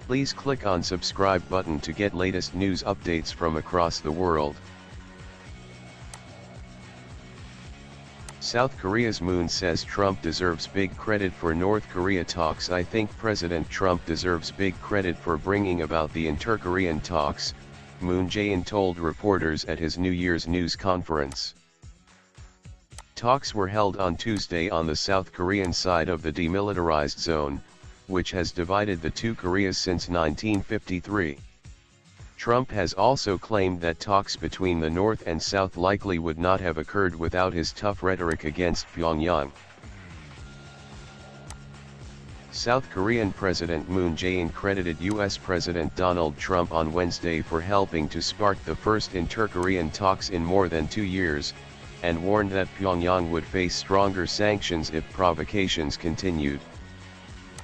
Please click on subscribe button to get latest news updates from across the world. South Korea's Moon says Trump deserves big credit for North Korea talks. I think President Trump deserves big credit for bringing about the inter-Korean talks, Moon Jae-in told reporters at his New Year's news conference. Talks were held on Tuesday on the South Korean side of the demilitarized zone, which has divided the two Koreas since 1953. Trump has also claimed that talks between the North and South likely would not have occurred without his tough rhetoric against Pyongyang. South Korean President Moon Jae-in credited U.S. President Donald Trump on Wednesday for helping to spark the first inter-Korean talks in more than 2 years, and warned that Pyongyang would face stronger sanctions if provocations continued.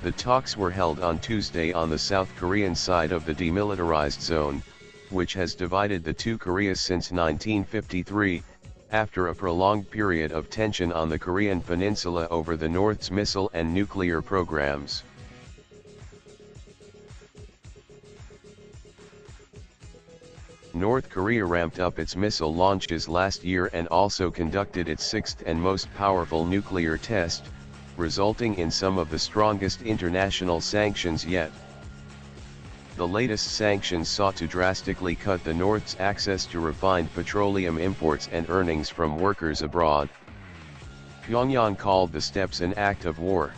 The talks were held on Tuesday on the South Korean side of the demilitarized zone, which has divided the two Koreas since 1953, after a prolonged period of tension on the Korean peninsula over the North's missile and nuclear programs. North Korea ramped up its missile launches last year and also conducted its sixth and most powerful nuclear test, resulting in some of the strongest international sanctions yet. The latest sanctions sought to drastically cut the North's access to refined petroleum imports and earnings from workers abroad. Pyongyang called the steps an act of war.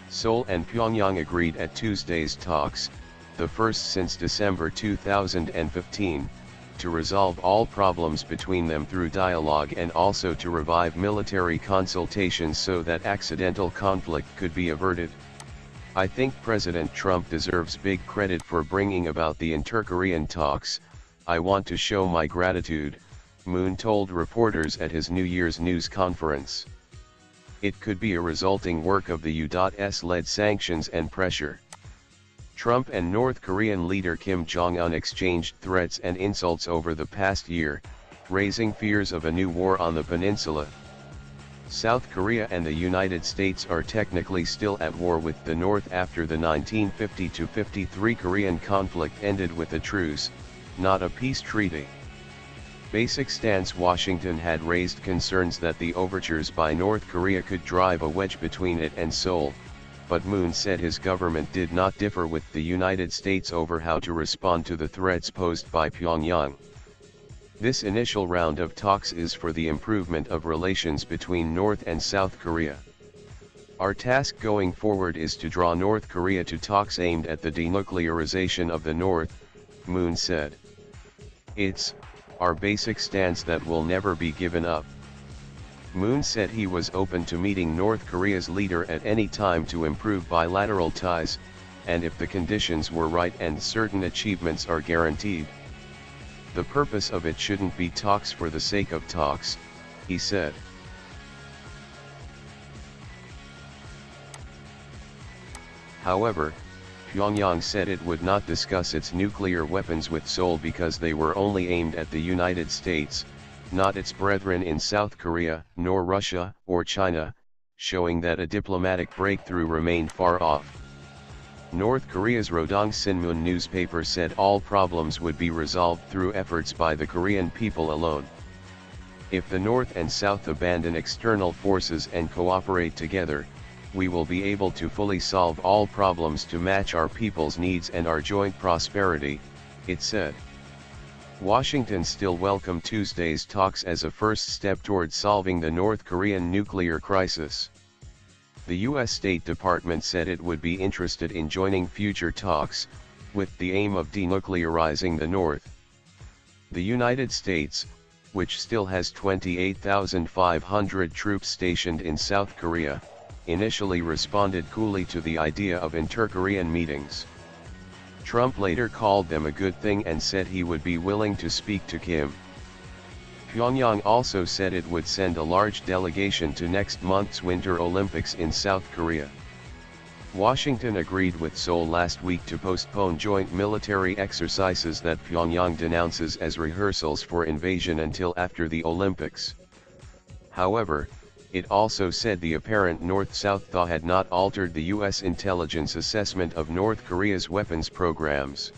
Seoul and Pyongyang agreed at Tuesday's talks, the first since December 2015, to resolve all problems between them through dialogue and also to revive military consultations so that accidental conflict could be averted. I think President Trump deserves big credit for bringing about the inter-Korean talks. I want to show my gratitude, Moon told reporters at his New Year's news conference. It could be a resulting work of the U.S.-led sanctions and pressure. Trump and North Korean leader Kim Jong-un exchanged threats and insults over the past year, raising fears of a new war on the peninsula. South Korea and the United States are technically still at war with the North after the 1950-53 Korean conflict ended with a truce, not a peace treaty. Basic stance: Washington had raised concerns that the overtures by North Korea could drive a wedge between it and Seoul, but Moon said his government did not differ with the United States over how to respond to the threats posed by Pyongyang. This initial round of talks is for the improvement of relations between North and South Korea. Our task going forward is to draw North Korea to talks aimed at the denuclearization of the North, Moon said. It's our basic stance that will never be given up. Moon said he was open to meeting North Korea's leader at any time to improve bilateral ties, and if the conditions were right and certain achievements are guaranteed. The purpose of it shouldn't be talks for the sake of talks, he said. However, Pyongyang said it would not discuss its nuclear weapons with Seoul because they were only aimed at the United States, not its brethren in South Korea, nor Russia or China, showing that a diplomatic breakthrough remained far off. North Korea's Rodong Sinmun newspaper said all problems would be resolved through efforts by the Korean people alone. If the North and South abandon external forces and cooperate together, we will be able to fully solve all problems to match our people's needs and our joint prosperity, it said. Washington still welcomed Tuesday's talks as a first step toward solving the North Korean nuclear crisis. The U.S. State Department said it would be interested in joining future talks, with the aim of denuclearizing the North. The United States, which still has 28,500 troops stationed in South Korea, initially responded coolly to the idea of inter-Korean meetings. Trump later called them a good thing and said he would be willing to speak to Kim. Pyongyang also said it would send a large delegation to next month's Winter Olympics in South Korea. Washington agreed with Seoul last week to postpone joint military exercises that Pyongyang denounces as rehearsals for invasion until after the Olympics. However, It also said the apparent North-South thaw had not altered the U.S. intelligence assessment of North Korea's weapons programs.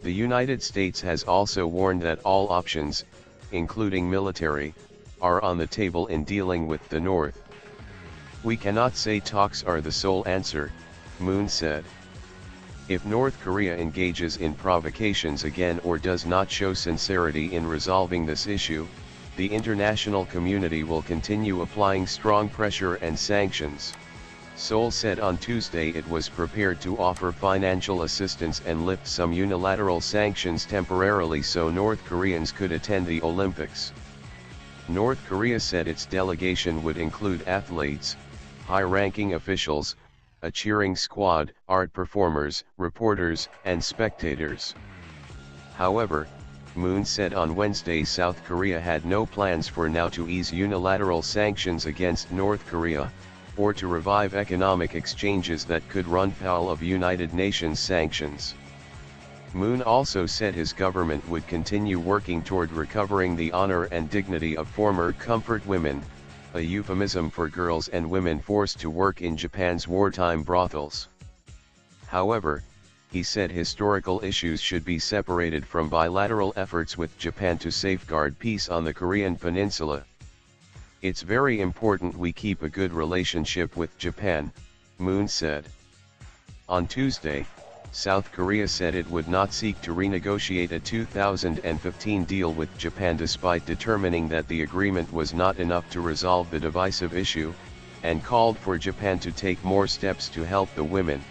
The United States has also warned that all options, including military, are on the table in dealing with the North. "We cannot say talks are the sole answer," Moon said. "If North Korea engages in provocations again or does not show sincerity in resolving this issue, the international community will continue applying strong pressure and sanctions." Seoul said on Tuesday it was prepared to offer financial assistance and lift some unilateral sanctions temporarily so North Koreans could attend the Olympics. North Korea said its delegation would include athletes, high-ranking officials, a cheering squad, art performers, reporters, and spectators. However, Moon said on Wednesday South Korea had no plans for now to ease unilateral sanctions against North Korea, or to revive economic exchanges that could run foul of United Nations sanctions. Moon also said his government would continue working toward recovering the honor and dignity of former comfort women, a euphemism for girls and women forced to work in Japan's wartime brothels. However, he said historical issues should be separated from bilateral efforts with Japan to safeguard peace on the Korean peninsula. "It's very important we keep a good relationship with Japan," Moon said. On Tuesday, South Korea said it would not seek to renegotiate a 2015 deal with Japan despite determining that the agreement was not enough to resolve the divisive issue, and called for Japan to take more steps to help the women.